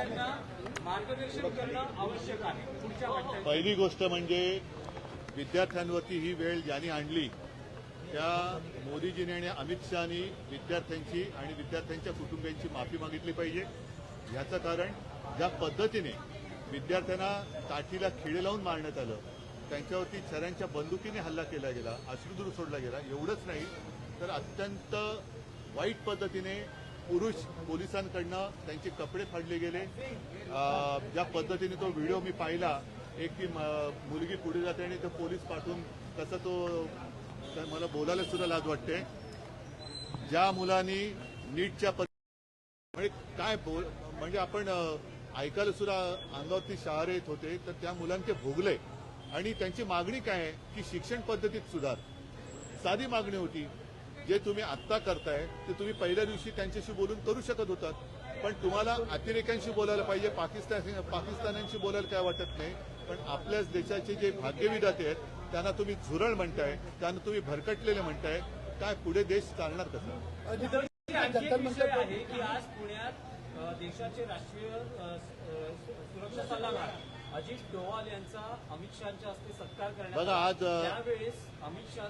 विद्यार्थ्यांना मार्गदर्शन करणं आवश्यक आहे पुढच्या घटनेत। पहिली गोष्ट म्हणजे विद्यार्थ्यांवरती ही वेळ ज्यांनी आणली त्या मोदीजींनी आणि अमित शहानी विद्यार्थ्यांची आणि विद्यार्थ्यांच्या कुटुंबियांची माफी मागितली पाहिजे। याचं कारण ज्या पद्धतीने विद्यार्थ्यांना काठीला खिळे लावून मारण्यात आलं, त्यांच्यावरती छऱ्यांच्या बंदुकीने हल्ला केला गेला, अश्रुधूर सोडला गेला, एवढंच नाही तर अत्यंत वाईट पद्धतीने पुरुष पोलिसांकडनं त्यांचे कपडे फाडले गेले। ज्या पद्धतीने तो व्हिडिओ मी पाहिला, एक ती मुलगी पुढे जाते आणि तो पोलीस पाठवून तसा तो मला बोलायला सुद्धा लाज वाटते। ज्या मुलांनी नीटच्या म्हणजे काय म्हणजे आपण ऐकायला सुद्धा अंगावरती शहारे येत होते, तर त्या मुलांचे भोगले आणि त्यांची मागणी काय आहे की शिक्षण पद्धतीत सुधार। साधी मागणी होती, जे तुम्ही आत्ता करताय ते तुम्ही पहिल्या दिवशी त्यांच्याशी बोलून करू शकत होतात, पण तुम्हाला अतिरेक्यांशी बोलायला पाहिजे, पाकिस्तान्यांशी बोलायला काय वाटत नाही, पण आपल्याच देशाचे जे भाग्यविधाते आहेत त्यांना तुम्ही झुरळ म्हणताय, त्यांना तुम्ही भरकटलेले म्हणताय, काय पुढे देश चालणार कसं? आणखी एक विषय आहे की आज पुण्यात देशाचे राष्ट्रीय सुरक्षा सल्लागार अजित डोवाल यांचा अमित शहाच्या हस्ते सत्कार करण्यात बघा आज त्यावेळेस अमित शहा